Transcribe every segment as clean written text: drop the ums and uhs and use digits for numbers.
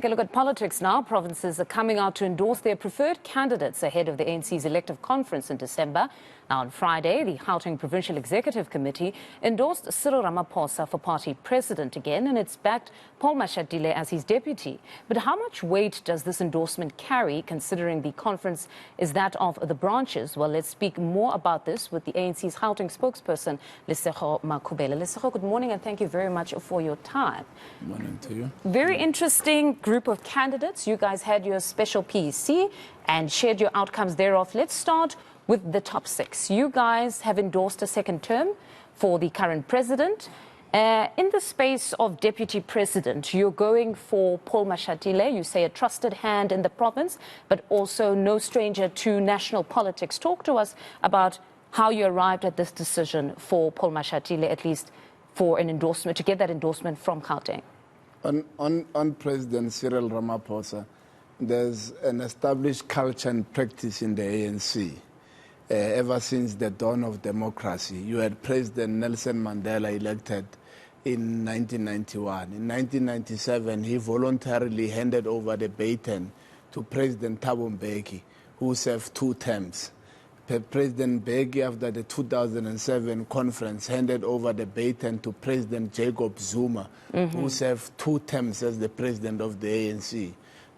Take a look at politics now. Provinces are coming out to endorse their preferred candidates ahead of the ANC's elective conference in December. Now, on Friday, the Gauteng Provincial Executive Committee endorsed Cyril Ramaphosa for party president again, and it's backed Paul Mashatile as his deputy. But how much weight does this endorsement carry, considering the conference is that of the branches? Well, let's speak more about this with the ANC's Gauteng spokesperson, Lesego Makhubela. Lesego, good morning, and thank you very much for your time. Good morning to you. Very interesting group of candidates. You guys had your special PEC and shared your outcomes thereof. Let's start with the top six. You guys have endorsed a second term for the current president. In the space of deputy president, you're going for Paul Mashatile. You say a trusted hand in the province, but also no stranger to national politics. Talk to us about how you arrived at this decision for Paul Mashatile, at least for an endorsement, to get that endorsement from Gauteng. On President Cyril Ramaphosa, there's an established culture and practice in the ANC. Ever since the dawn of democracy, you had President Nelson Mandela elected in 1991. In 1997, he voluntarily handed over the baton to President Thabo Mbeki, who served 2 terms. President Mbeki, after the 2007 conference, handed over the baton to President Jacob Zuma, who served 2 terms as the president of the ANC.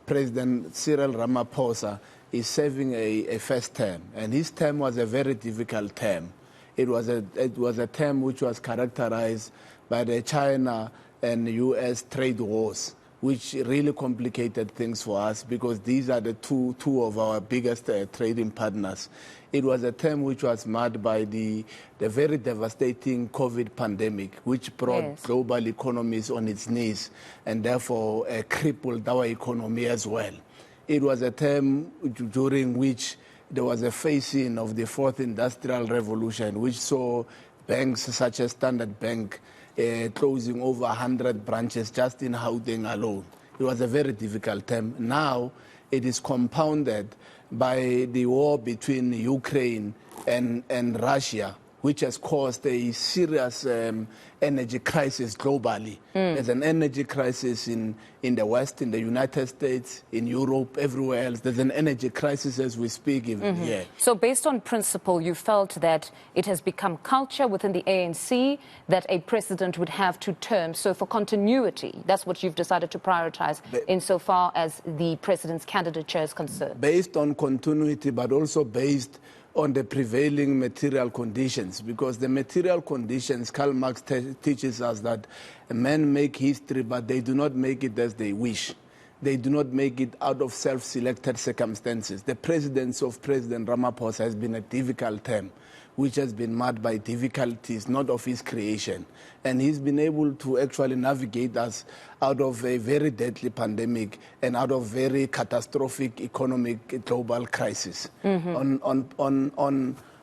President Cyril Ramaphosa is serving a first term, and his term was a very difficult term. It was a term which was characterized by the China and US trade wars, which really complicated things for us because these are the two of our biggest trading partners. It was a term which was marred by the very devastating COVID pandemic, which brought global economies on its knees and therefore crippled our economy as well. It was a time during which there was a phase-in of the 4th Industrial Revolution, which saw banks such as Standard Bank closing over 100 branches just in Gauteng alone. It was a very difficult time. Now it is compounded by the war between Ukraine and Russia, which has caused a serious energy crisis globally. There's an energy crisis in the West, in the United States, in Europe, everywhere else. There's an energy crisis as we speak even here. So based on principle, you felt that it has become culture within the ANC that a president would have 2 terms. So for continuity, that's what you've decided to prioritize insofar as the president's candidature is concerned. Based on continuity, but also based on the prevailing material conditions, because the material conditions, Karl Marx teaches us that men make history, but they do not make it as they wish. They do not make it out of self-selected circumstances. The presidency of President Ramaphosa has been a difficult term, which has been marked by difficulties, not of his creation. And he's been able to actually navigate us out of a very deadly pandemic and out of very catastrophic economic global crisis. On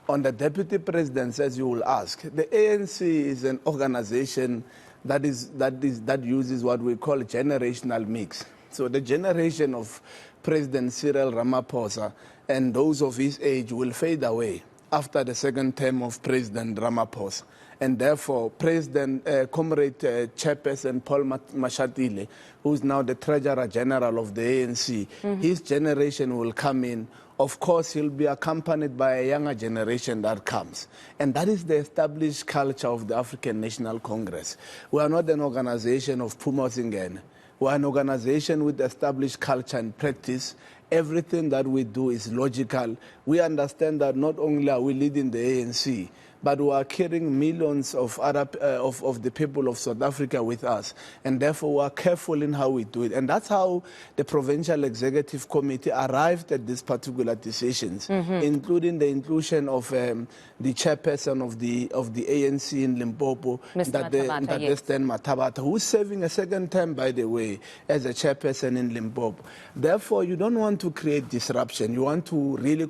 the deputy presidents, as you will ask, the ANC is an organization that uses what we call a generational mix. So the generation of President Cyril Ramaphosa and those of his age will fade away after the second term of President Ramaphosa. And therefore, Comrade Chairperson Paul Mashatile, who is now the Treasurer General of the ANC, his generation will come in. Of course, he'll be accompanied by a younger generation that comes. And that is the established culture of the African National Congress. We are not an organization of Pumozingen. We are an organization with established culture and practice. Everything that we do is logical. We understand that not only are we leading the ANC, but we are carrying millions of the people of South Africa with us. And therefore, we are careful in how we do it. And that's how the Provincial Executive Committee arrived at these particular decisions, including the inclusion of the chairperson of the ANC in Limpopo, Sten Matabata, who's serving a second term, by the way, as a chairperson in Limpopo. Therefore, you don't want to create disruption. You want to really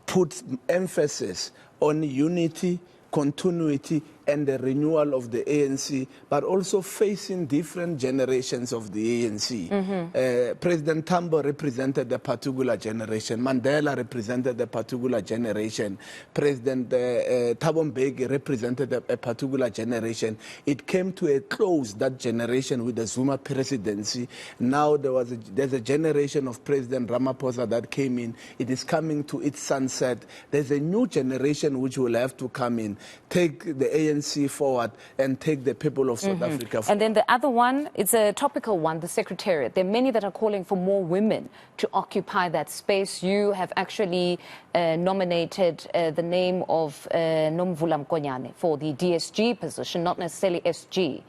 put emphasis on unity, continuity, and the renewal of the ANC, but also facing different generations of the ANC. President Tambo represented a particular generation. Mandela represented a particular generation. President Thabo Mbeki represented a particular generation. It came to a close, that generation, with the Zuma presidency. Now there's a generation of President Ramaphosa that came in. It is coming to its sunset. There's a new generation which will have to come in, take the ANC forward, and take the people of South Africa forward. And then the other one, it's a topical one, the Secretariat. There are many that are calling for more women to occupy that space. You have actually nominated the name of Nomvula Mkonyane for the DSG position, not necessarily SG.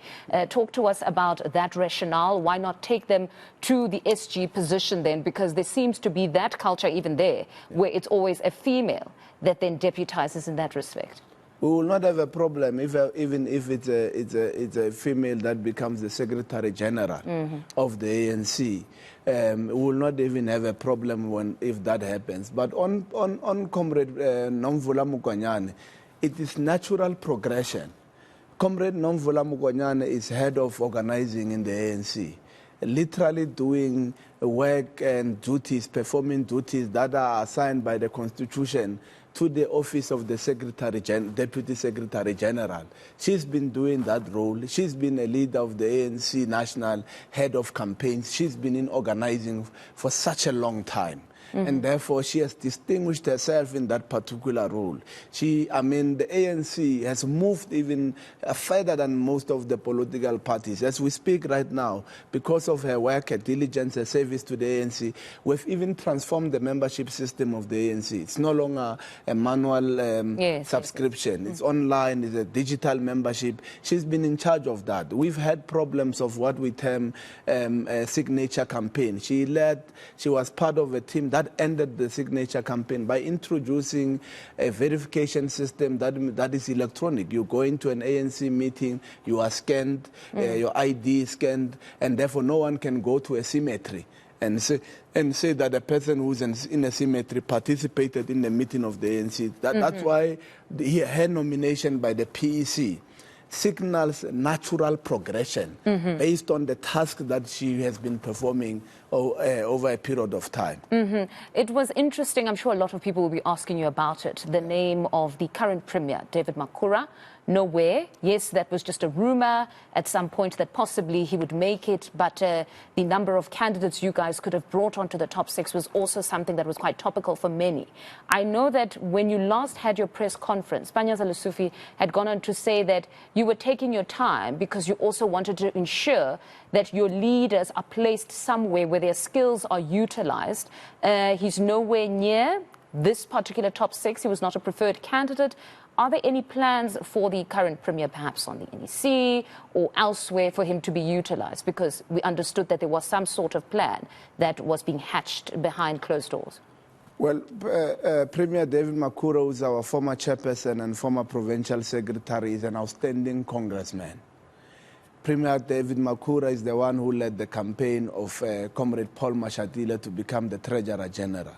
Talk to us about that rationale. Why not take them to the SG position then? Because there seems to be that culture even there, where it's always a female that then deputizes in that respect. We will not have a problem even if it's a female that becomes the Secretary General of the ANC. We will not even have a problem if that happens. But on Comrade Nomvula Mkonyane, it is natural progression. Comrade Nomvula Mkonyane is head of organizing in the ANC, literally doing work and duties, performing duties that are assigned by the Constitution to the office of the Deputy Secretary General. She's been doing that role. She's been a leader of the ANC national head of campaigns. She's been in organizing for such a long time. And therefore, she has distinguished herself in that particular role. The ANC has moved even further than most of the political parties. As we speak right now, because of her work, her diligence, her service to the ANC, we've even transformed the membership system of the ANC. It's no longer a manual subscription. Yes. It's online, it's a digital membership. She's been in charge of that. We've had problems of what we term a signature campaign. She was part of a team that ended the signature campaign by introducing a verification system that is electronic. You go into an ANC meeting, you are scanned, your ID is scanned, and therefore no one can go to a cemetery and say that a person who's in a cemetery participated in the meeting of the ANC. That's why her nomination by the PEC signals natural progression based on the task that she has been performing over a period of time. It was interesting. I'm sure a lot of people will be asking you about it. The name of the current Premier, David Makhura, nowhere. Yes, that was just a rumor at some point that possibly he would make it, but the number of candidates you guys could have brought onto the top 6 was also something that was quite topical for many. I know that when you last had your press conference, Panyaza Lesufi had gone on to say that you were taking your time because you also wanted to ensure that your leaders are placed somewhere where their skills are utilized. He's nowhere near this particular top 6. He was not a preferred candidate. Are there any plans for the current Premier, perhaps on the NEC or elsewhere, for him to be utilized? Because we understood that there was some sort of plan that was being hatched behind closed doors. Well, Premier David Makhura, who is our former chairperson and former provincial secretary, is an outstanding congressman. Premier David Makhura is the one who led the campaign of Comrade Paul Mashatile to become the Treasurer General.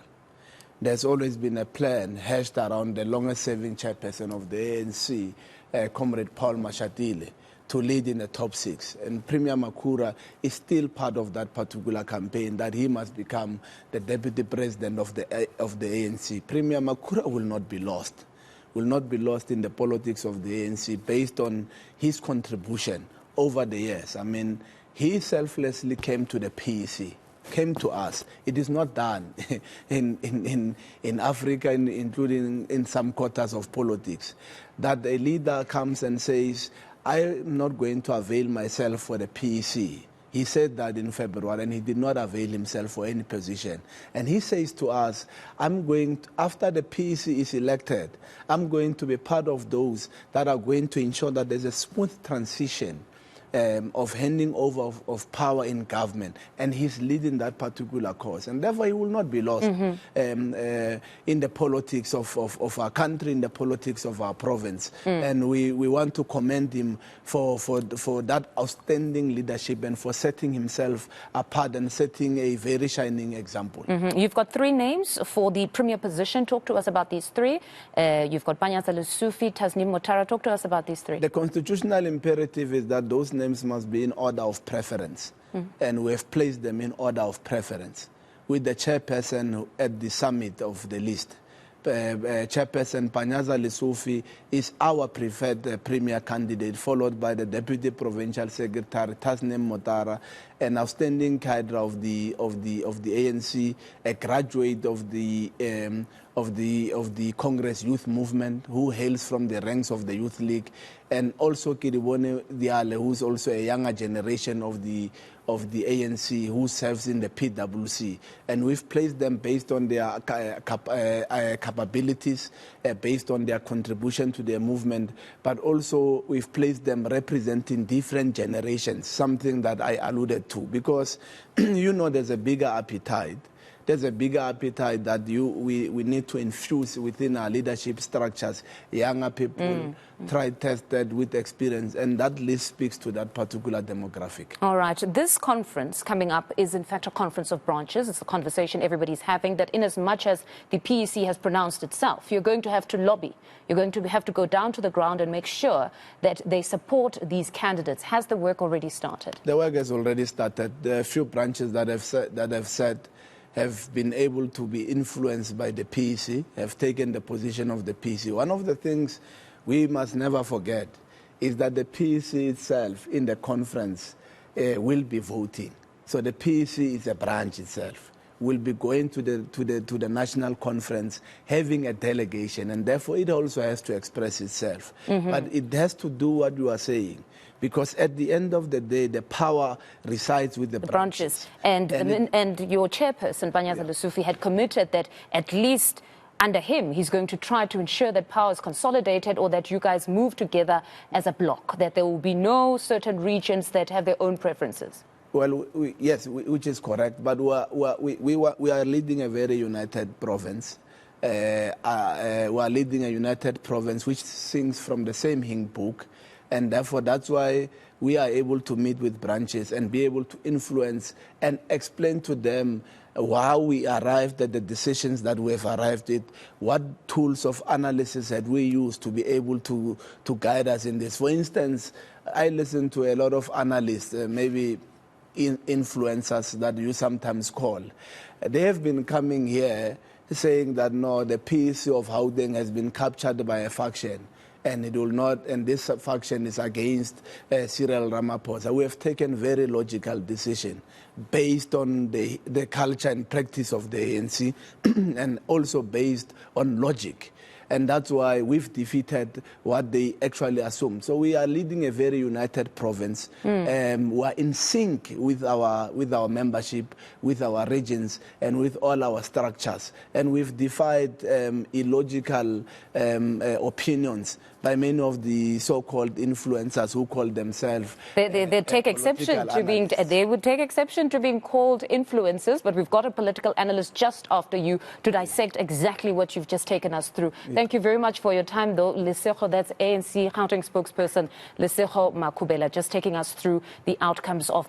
There's always been a plan hashed around the longest-serving chairperson of the ANC, Comrade Paul Mashatile, to lead in the top 6. And Premier Makhura is still part of that particular campaign, that he must become the deputy president of the ANC. Premier Makhura will not be lost in the politics of the ANC based on his contribution over the years. He selflessly came to the PEC. Came to us. It is not done in Africa, including in some quarters of politics, that a leader comes and says, I'm not going to avail myself for the PEC. He said that in February, and he did not avail himself for any position. And he says to us, after the PEC is elected, I'm going to be part of those that are going to ensure that there's a smooth transition of handing over of power in government, and he's leading that particular cause. And therefore, he will not be lost in the politics of our country, in the politics of our province. And we want to commend him for that outstanding leadership and for setting himself apart and setting a very shining example. You've got 3 names for the premier position. Talk to us about these 3. You've got Panyaza Lesufi, Tasneem Motara. Talk to us about these 3. The constitutional imperative is that those names must be in order of preference, and we have placed them in order of preference, with the chairperson at the summit of the list. Chairperson Panyaza Lesufi is our preferred premier candidate, followed by the Deputy Provincial Secretary Tasneem Motara, an outstanding cadre of the ANC, a graduate of the Congress Youth Movement, who hails from the ranks of the Youth League, and also Kiribone Diale, who's also a younger generation of the ANC, who serves in the PWC. And we've placed them based on their capabilities, based on their contribution to the movement, but also we've placed them representing different generations, something that I alluded to, because there's a bigger appetite. There's a bigger appetite that we need to infuse within our leadership structures, younger people, tried, tested, with experience, and that list speaks to that particular demographic. All right. This conference coming up is, in fact, a conference of branches. It's a conversation everybody's having, that in as much as the PEC has pronounced itself, you're going to have to lobby. You're going to have to go down to the ground and make sure that they support these candidates. Has the work already started? The work has already started. There are a few branches that have been able to be influenced by the PEC, have taken the position of the PEC. One of the things we must never forget is that the PEC itself in the conference will be voting. So the PEC is a branch itself, will be going to the national conference, having a delegation, and therefore it also has to express itself. But it has to do what you are saying, because at the end of the day, the power resides with the branches. And your chairperson, Panyaza Lesufi, had committed that at least under him, he's going to try to ensure that power is consolidated, or that you guys move together as a bloc, that there will be no certain regions that have their own preferences. Well, yes, which is correct, but we are leading a very united province. We are leading a united province which sings from the same hymn book. And therefore, that's why we are able to meet with branches and be able to influence and explain to them how we arrived at the decisions that we have arrived at, what tools of analysis had we used to be able to guide us in this. For instance, I listen to a lot of analysts, maybe influencers that you sometimes call. They have been coming here saying that, no, the PEC of Gauteng has been captured by a faction, and it will not, and this faction is against Cyril Ramaphosa. We have taken very logical decision based on the culture and practice of the ANC and also based on logic. And that's why we've defeated what they actually assumed. So we are leading a very united province. We are in sync with our membership, with our regions, and with all our structures. And we've defied illogical opinions by many of the so-called influencers who call themselves. They take exception to being. They would take exception to being called influencers. But we've got a political analyst just after you to dissect exactly what you've just taken us through. Thank you very much for your time, though, Lesego. That's ANC Gauteng spokesperson Lesego Makhubela, just taking us through the outcomes of that.